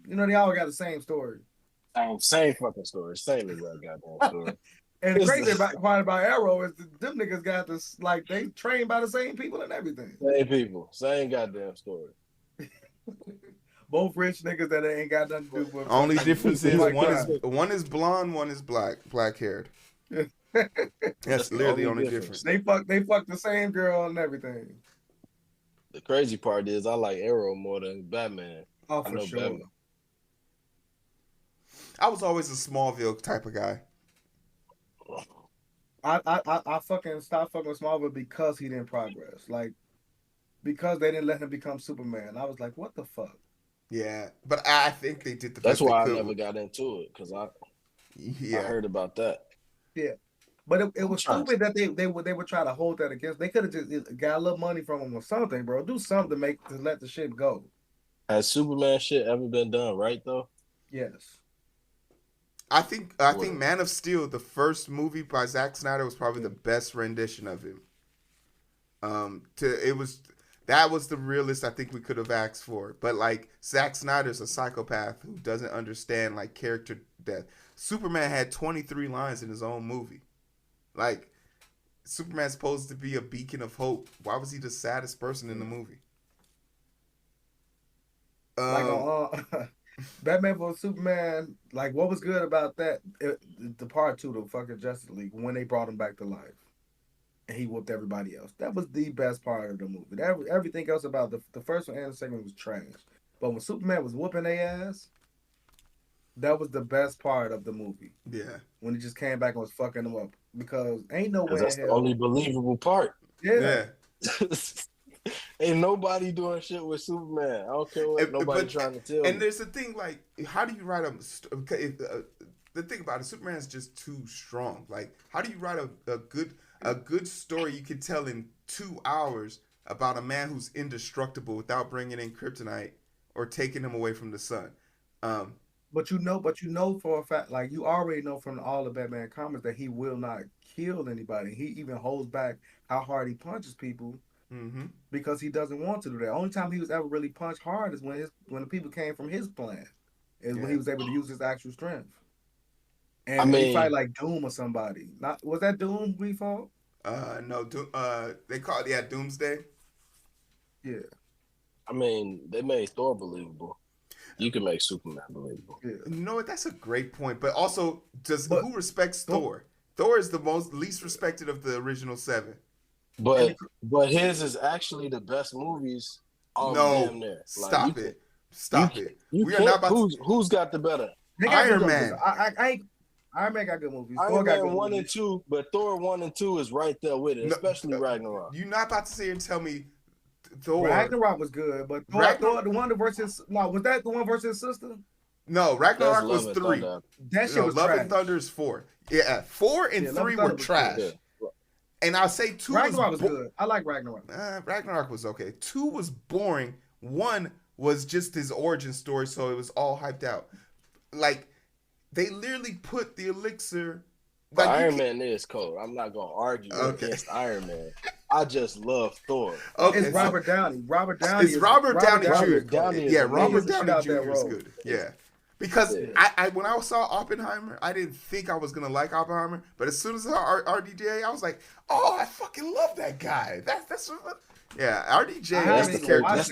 You know, they all got the same story. same fucking story, same exact goddamn story. And the crazy part about Arrow is that them niggas got this, like, they trained by the same people and everything. Same people, same goddamn story. Both rich niggas that ain't got nothing to do with. Only difference is like one is blonde, one is black haired. That's the literally the only only difference. They fuck the same girl and everything. The crazy part is I like Arrow more than Batman. Oh, I for know sure. Batman. I was always a Smallville type of guy. I fucking stopped fucking with Smallville because he didn't progress. Like, because they didn't let him become Superman. I was like, what the fuck? Yeah, but I think they did the That's best they why I could. never got into it because I Yeah, heard about that. Yeah. But it was trying stupid that they would try to hold that against. They could have just got a little money from him or something, bro. Do something to let the shit go. Has Superman shit ever been done right though? Yes. I think Man of Steel, the first movie by Zack Snyder, was probably the best rendition of him. That was the realest I think we could have asked for. But like Zack Snyder's a psychopath who doesn't understand like character death. Superman had 23 lines in his own movie. Like Superman's supposed to be a beacon of hope. Why was he the saddest person in the movie? Like Batman vs Superman. Like, what was good about that? The part 2, the fucking Justice League, when they brought him back to life. And he whooped everybody else. That was the best part of the movie. Everything else about the first one and the second one was trash. But when Superman was whooping their ass, that was the best part of the movie. Yeah. When he just came back and was fucking them up. Because ain't no way That's in the hell. only believable part. Yeah. Ain't nobody doing shit with Superman. I don't care what nobody trying to tell me. And there's the thing, like, how do you write the thing about it, Superman's just too strong. Like, how do you write a good story you can tell in 2 hours about a man who's indestructible without bringing in kryptonite or taking him away from the sun? But you know for a fact, like, you already know from all the Batman comics that he will not kill anybody. He even holds back how hard he punches people because he doesn't want to do that. Only time he was ever really punched hard is when the people came from his plan, when he was able to use his actual strength. And he fight like Doom or somebody. Was that Doom we fought? No, they call it Doomsday. Yeah. I mean, they made Thor believable. You can make Superman believable. Yeah. You know what? That's a great point. But also, who respects Thor? Thor is the least respected of the original 7. But his is actually the best movies. Damn near. Stop it. Stop it. We are not about who's got the better? Iron Man. Iron Man got good movies. Iron Man 1 and 2, but Thor 1 and 2 is right there with it, especially Ragnarok. You're not about to sit here and tell me Thor. Ragnarok was good, but Thor, the one versus was that the one versus his sister? No, Ragnarok was 3. That shit was Love trash. and Thunder is 4. Yeah, 4 and 3 were trash. And I'll say 2 Ragnarok was good. I like Ragnarok. Ragnarok was okay. 2 was boring. 1 was just his origin story, so it was all hyped out. Like, they literally put the elixir. Like, Iron Man is cold. I'm not gonna argue against Iron Man. I just love Thor. Okay, it's Robert Downey. Robert Downey. It's Robert Downey Jr. Yeah, Robert Downey Jr. is good. Yeah. Because I when I saw Oppenheimer, I didn't think I was gonna like Oppenheimer, but as soon as I saw RDJ, I was like, "Oh, I fucking love that guy." That's RDJ. That's the character. That's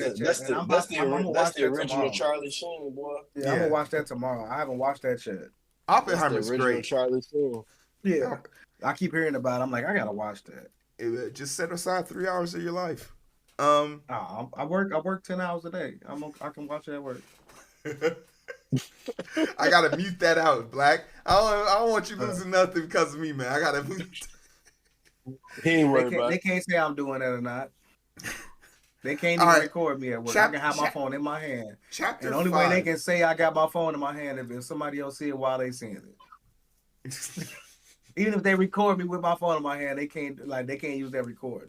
the original Charlie Sheen, boy. Yeah, I'm gonna watch that tomorrow. I haven't watched that yet. Oppenheimer's great. Charlie Sheen. Yeah, I keep hearing about it. I'm like, I gotta watch that. Just set aside 3 hours of your life. I work 10 hours a day. I can watch it at work. I gotta mute that out, Black. I don't want you losing nothing because of me, man. I gotta mute. He ain't worried about They it. can't say I'm doing that or not. They can't All even right. record me at work. I can have my phone in my hand. Chapter And the only way they 5. can say I got my phone in my hand if somebody else see it while they seeing it. Even if they record me with my phone in my hand, they can't use that record.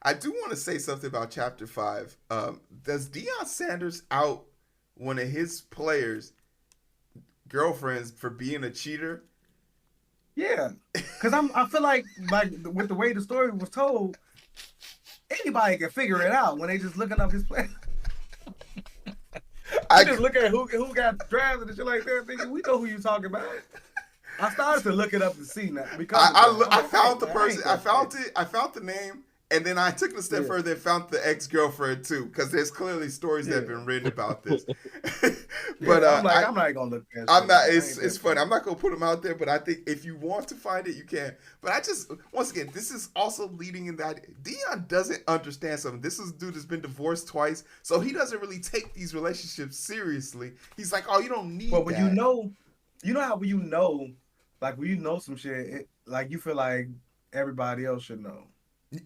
I do want to say something about Chapter 5. Does Deion Sanders out one of his players' girlfriends for being a cheater? Yeah, because I feel like with the way the story was told, anybody can figure it out when they just looking up his play. I just look at who got drafted and shit like that, thinking we know who you talking about. I started to look it up to see now because I found the person. I found the name, and then I took it a step further and found the ex-girlfriend too, because there's clearly stories that have been written about this. But I'm not gonna look at. I'm not. It's funny. I'm not gonna put them out there, but I think if you want to find it, you can. But I just once again, this is also leading in that Deion doesn't understand something. This is a dude that's been divorced twice, so he doesn't really take these relationships seriously. He's like, oh, you don't need. But when you know how when you know. Like when you know some shit, like you feel like everybody else should know.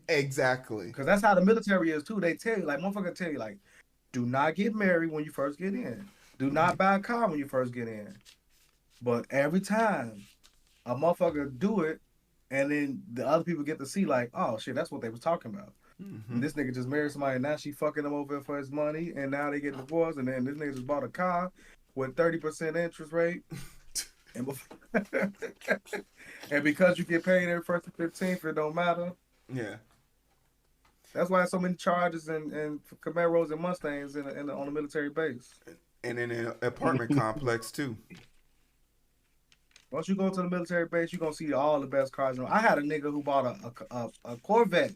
Exactly. Because that's how the military is too. They tell you, like motherfucker tell you, like, do not get married when you first get in. Do not buy a car when you first get in. But every time a motherfucker do it, and then the other people get to see, like, oh shit, that's what they was talking about. Mm-hmm. And this nigga just married somebody, and now she fucking him over for his money, and now they get divorced, and then this nigga just bought a car with 30% interest rate. And because you get paid every 1st and 15th, it don't matter. Yeah. That's why so many charges and Camaros and Mustangs on the military base. And in an apartment complex too. Once you go to the military base, you're gonna see all the best cars. I had a nigga who bought a Corvette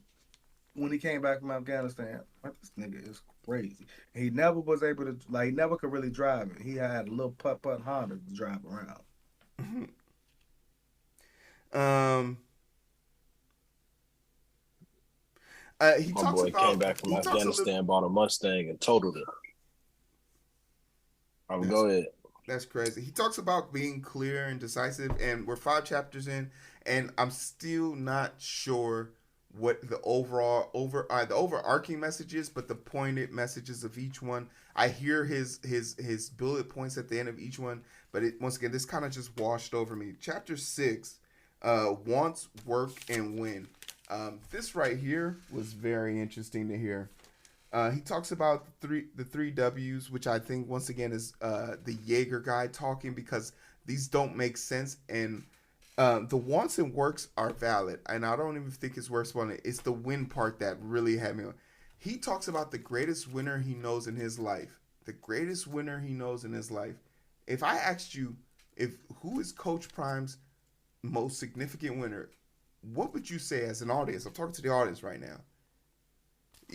when he came back from Afghanistan. Like, this nigga is crazy. He never was able to, like, he never could really drive it. He had a little putt Honda to drive around. He My talks boy about came back from Afghanistan, bought a Mustang, and totaled it. Go ahead. That's crazy. He talks about being clear and decisive, and we're 5 chapters in, and I'm still not sure what the overarching message is, but the pointed messages of each one. I hear his bullet points at the end of each one, but once again, this kind of just washed over me. Chapter 6, wants, work, and win. This right here was very interesting to hear. He talks about the three W's, which I think once again is the Jaeger guy talking, because these don't make sense, and the wants and works are valid, and I don't even think it's worth one. It's the win part that really had me on. He talks about the greatest winner he knows in his life. The greatest winner he knows in his life. If I asked you who is Coach Prime's most significant winner, what would you say as an audience? I'm talking to the audience right now.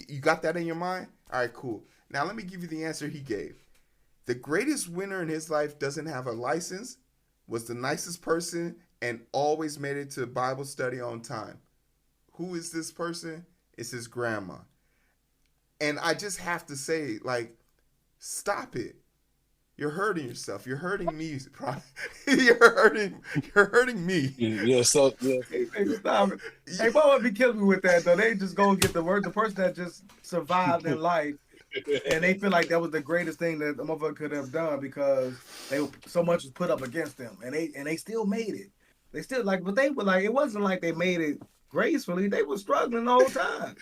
You got that in your mind? All right, cool. Now let me give you the answer he gave. The greatest winner in his life doesn't have a license, was the nicest person, and always made it to Bible study on time. Who is this person? It's his grandma. And I just have to say, like, stop it. You're hurting yourself. You're hurting me. You're hurting me. Yeah, so yeah. Hey, stop it. Hey, what would be killing me with that though? They just go get the person that just survived in life, and they feel like that was the greatest thing that the motherfucker could have done because so much was put up against them, and they still made it. They still but they were like, it wasn't like they made it gracefully. They were struggling the whole time.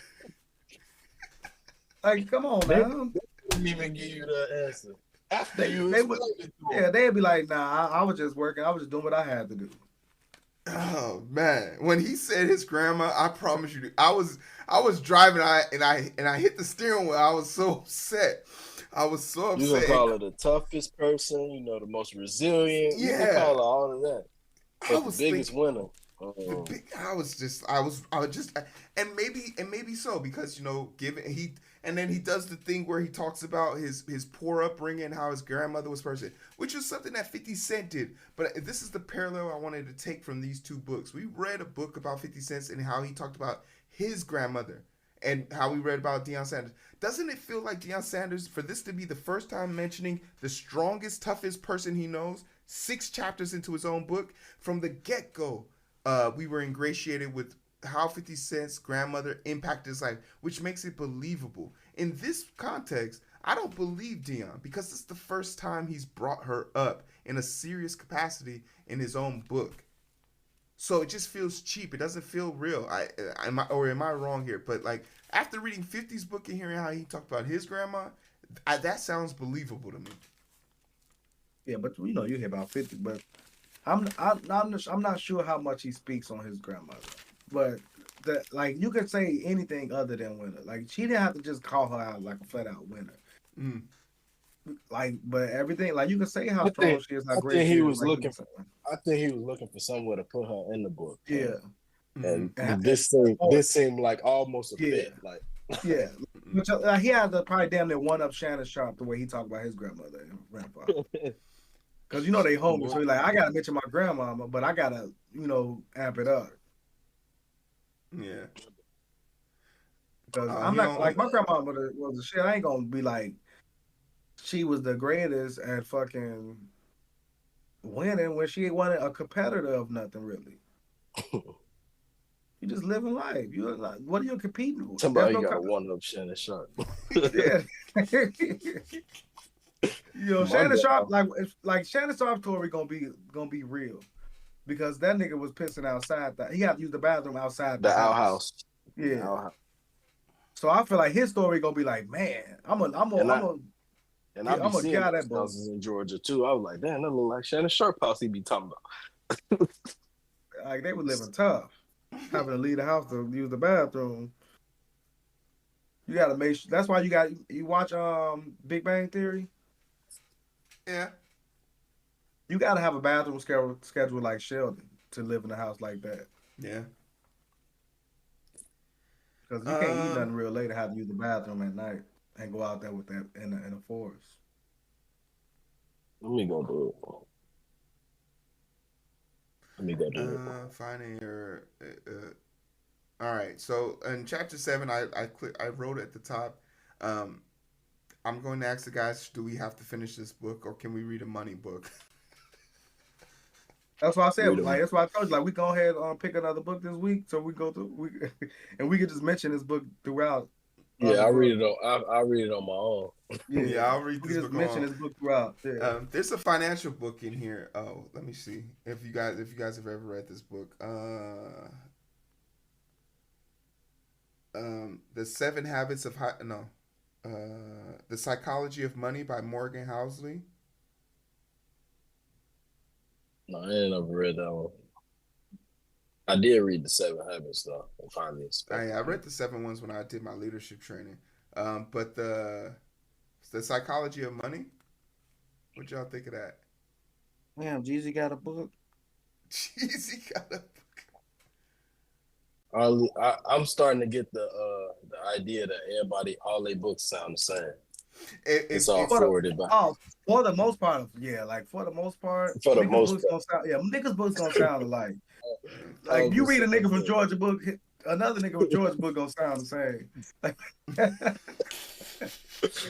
Like, come on, man. They didn't even give you the answer. After you they'd be like, nah, I was just working. I was just doing what I had to do. Oh man, when he said his grandma, I promise you, I was driving, and I hit the steering wheel. I was so upset. You gonna call her the toughest person, the most resilient. Yeah, you can call her all of that. But the biggest winner. I was just, and maybe so, because and then he does the thing where he talks about his poor upbringing, how his grandmother was person, which is something that 50 Cent did. But this is the parallel I wanted to take from these two books. We read a book about 50 Cent and how he talked about his grandmother, and how we read about Deion Sanders. Doesn't it feel like Deion Sanders, for this to be the first time mentioning the strongest, toughest person he knows, 6 chapters into his own book, from the get-go, we were ingratiated with how 50 Cent's grandmother impacted his life, which makes it believable. In this context, I don't believe Deion because it's the first time he's brought her up in a serious capacity in his own book. So it just feels cheap. It doesn't feel real. Am I wrong here? But like after reading 50's book and hearing how he talked about his grandma, that sounds believable to me. Yeah, but you hear about 50, but I'm not sure how much he speaks on his grandmother. But that like you could say anything other than winner. Like she didn't have to just call her out like a flat out winner. Mm. Like, but everything like you can say how I strong think, she is, how I great think she he is. was Like, looking for. I think he was looking for somewhere to put her in the book. yeah, And and, this seemed like almost a yeah, fit. Like yeah. Which he had to probably damn near one up Shannon Sharp the way he talked about his grandmother and grandfather. Because they homies, so he's like, I gotta mention my grandmama, but I gotta amp it up. Yeah. Because I'm not like my grandmama was a shit. I ain't gonna be like she was the greatest at fucking winning when she wasn't a competitor of nothing really. You just living life. You're like, what are you competing with? somebody got a one up Shannon Sharp. Yeah. Shannon Sharp, like Shannon Sharp's story gonna be real. Because that nigga was pissing outside. He had to use the bathroom outside The house. outhouse. Yeah. The outhouse. So I feel like his story gonna be like, man, I'm I be gonna seeing get out those that boat. houses in Georgia too. I was like, damn, that look like Shannon Sharp house he be talking about. Like they were living tough, having to leave the house to use the bathroom. You gotta make sure. That's why you watch Big Bang Theory. Yeah. You gotta have a bathroom schedule like Sheldon to live in a house like that. Yeah. Because you can't eat nothing real late and have to use the bathroom at night and go out there with that in the forest. Let me go do it. Finding your. All right. So in chapter 7, I wrote at the top. I'm going to ask the guys: do we have to finish this book, or can we read a money book? That's why I said, like, that's why I told you, like, we go ahead and pick another book this week, so we go through, and we could just mention this book throughout. Yeah, I read it on. I read it on my own. Yeah, I'll read this book. Mention this book throughout. Yeah. There's a financial book in here. Oh, let me see if you guys have ever read this book. The 7 Habits of The Psychology of Money by Morgan Housel. No, I ain't never read that one. I did read the 7 Habits though. I read the 7 ones when I did my leadership training. But the Psychology of Money. What y'all think of that? Damn, Jeezy got a book. Jeezy got a book. I'm starting to get the idea that all their books sound the same. It's all forwarded back. Oh, for the most part, yeah. Like for the most part, niggas' books gonna sound alike. Like you read a nigga from Georgia book, another nigga from Georgia book gonna sound the same. Like,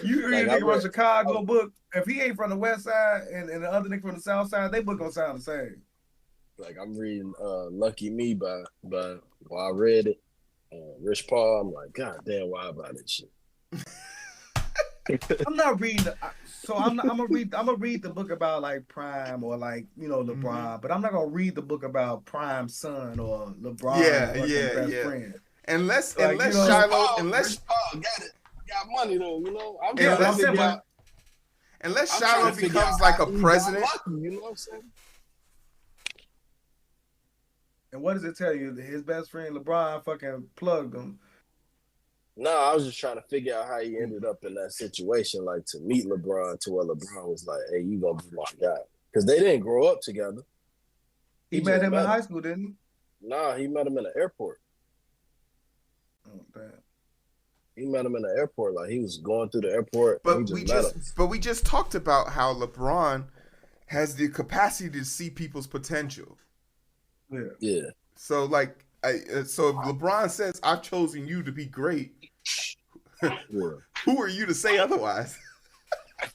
you read a nigga from Chicago book, if he ain't from the West Side and the other nigga from the South Side, they book gonna sound the same. Like I'm reading Lucky Me by while I read it, Rich Paul. I'm like, God damn, why about this shit? I'm not reading. I'm gonna read the book about like Prime or like LeBron, but I'm not gonna read the book about Prime's son or LeBron's best friend. Unless Shiloh, unless Paul got money though, unless Shiloh becomes like a president, lucky, you know what I'm saying? And what does it tell you? His best friend LeBron fucking plugged him. No, I was just trying to figure out how he ended up in that situation, like to meet LeBron, to where LeBron was like, "Hey, you gonna be my guy," because they didn't grow up together. He met him in high school, didn't he? Nah, he met him in the airport. Oh damn! He met him in the airport, like he was going through the airport. But we just talked about how LeBron has the capacity to see people's potential. Yeah. So like. So if LeBron says, "I've chosen you to be great," who are you to say otherwise?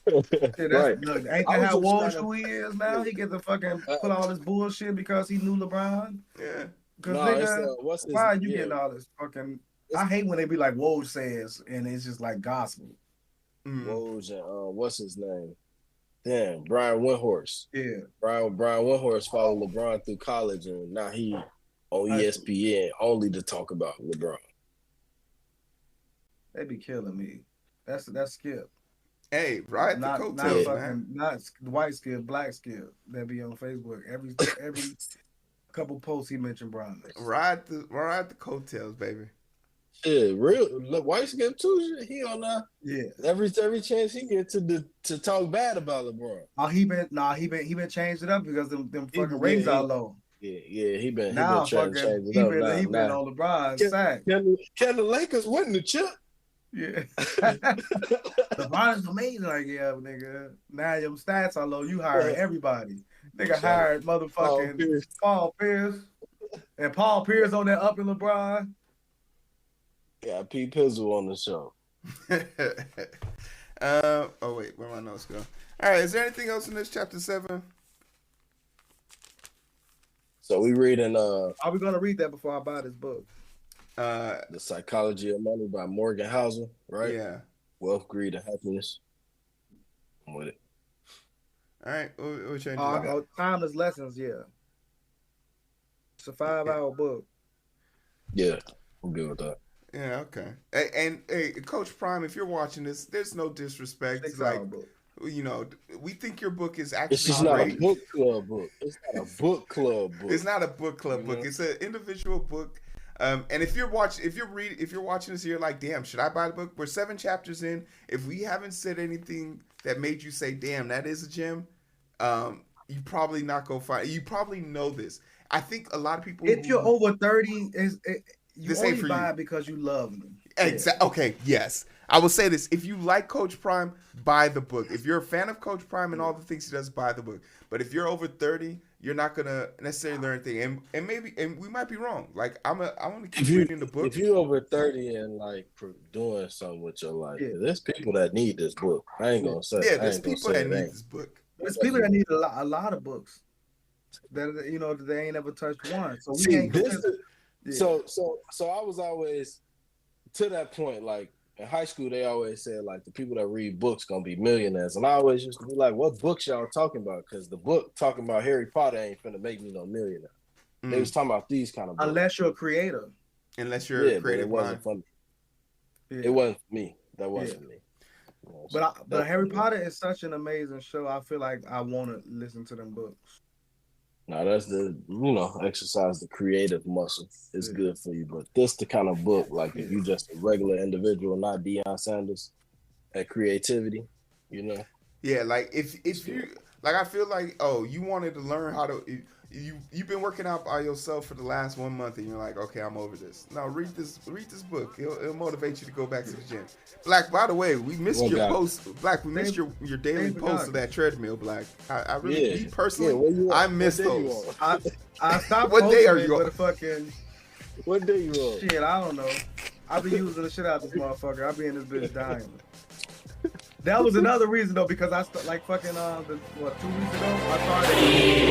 Shit, Right. look, ain't I that was how just trying Woj he is now? to. He gets to fucking put all this bullshit because he knew LeBron. Yeah. Because No, it's nigga, what's his? why are you Yeah, getting all this fucking? it's I hate when they be like Woj says, and it's just like gospel. Woj and what's his name? Damn, Brian Windhorst. Yeah, Brian Windhorst followed LeBron through college, and now he on ESPN only to talk about LeBron. they be killing me. That's Skip. Hey, right at the Not coattails, fucking man. not white Skip, black Skip that be on Facebook every couple posts he mentioned Brian. Ride the coattails, baby. Yeah, real White Skip too. He on Yeah. every chance he get to talk bad about LeBron. Oh, he been changed it up because them fucking ratings are low. Yeah, he been Now trying to fucking change it up. he been on LeBron's side. Can the Lakers win the chip? Yeah. LeBron is amazing. Like, yeah, nigga. Now your stats are low. You hiring everybody. Nigga hired motherfucking Paul Pierce. And Paul Pierce on that up in LeBron. Yeah, Pete Pizzle on the show. Oh wait, where my notes go? All right, is there anything else in this chapter 7? So we reading Are we gonna read that before I buy this book? The Psychology of Money by Morgan Housel, right? Yeah. Wealth, Greed, and Happiness. I'm with it. All right, what changes? Timeless Lessons, yeah. It's a 5-hour book. Yeah, I'm good with that. Yeah, okay. And hey, Coach Prime, if you're watching this, there's no disrespect. Like, you know, we think your book is actually It's just great. not a book club book. It's not a book club book. It's not a book club book. It's an individual book. And if you're watching this, you're like, damn, should I buy the book? We're 7 chapters in. If we haven't said anything that made you say, damn, that is a gem, you probably not go find. You probably know this. I think a lot of people. If you're over 30, you this only buy it because you love them. Exactly. Okay. Yes. I will say this: if you like Coach Prime, buy the book. If you're a fan of Coach Prime and all the things he does, buy the book. But if you're over 30, you're not gonna necessarily learn anything, and we might be wrong. Like I want to keep reading the book. If you're over 30 and like doing something with your life, there's people that need this book. I ain't gonna say. Yeah, there's people that need this book. There's people that need a lot of books that that they ain't ever touched one. So we ain't. So I was always to that point. Like in high school, they always said like the people that read books gonna be millionaires, and I always used to be like, "What books y'all talking about?" Because the book talking about Harry Potter ain't finna make me no millionaire. They was talking about these kind of books. Unless you're a creator. Unless you're a creative mind. It wasn't for me. Yeah. It wasn't for me. That wasn't me. You know, but Harry Potter is such an amazing show. I feel like I want to listen to them books. No, that's exercise the creative muscle. It's good for you. But this the kind of book, like if you just a regular individual, not Deion Sanders, at creativity, you know? Yeah, like if you like, I feel like, oh, you wanted to learn how to you've been working out by yourself for the last 1 month and you're like, okay, I'm over this. No, read this book. It'll motivate you to go back to the gym. Black, by the way, we missed your post. Black, we missed your daily post of that treadmill, Black. I really, me personally, I missed those. I stopped. What day are you on? What day you on? Shit, I don't know. I be using the shit out of this motherfucker. I be in this bitch dying. That was another reason though, because I like fucking 2 weeks ago I started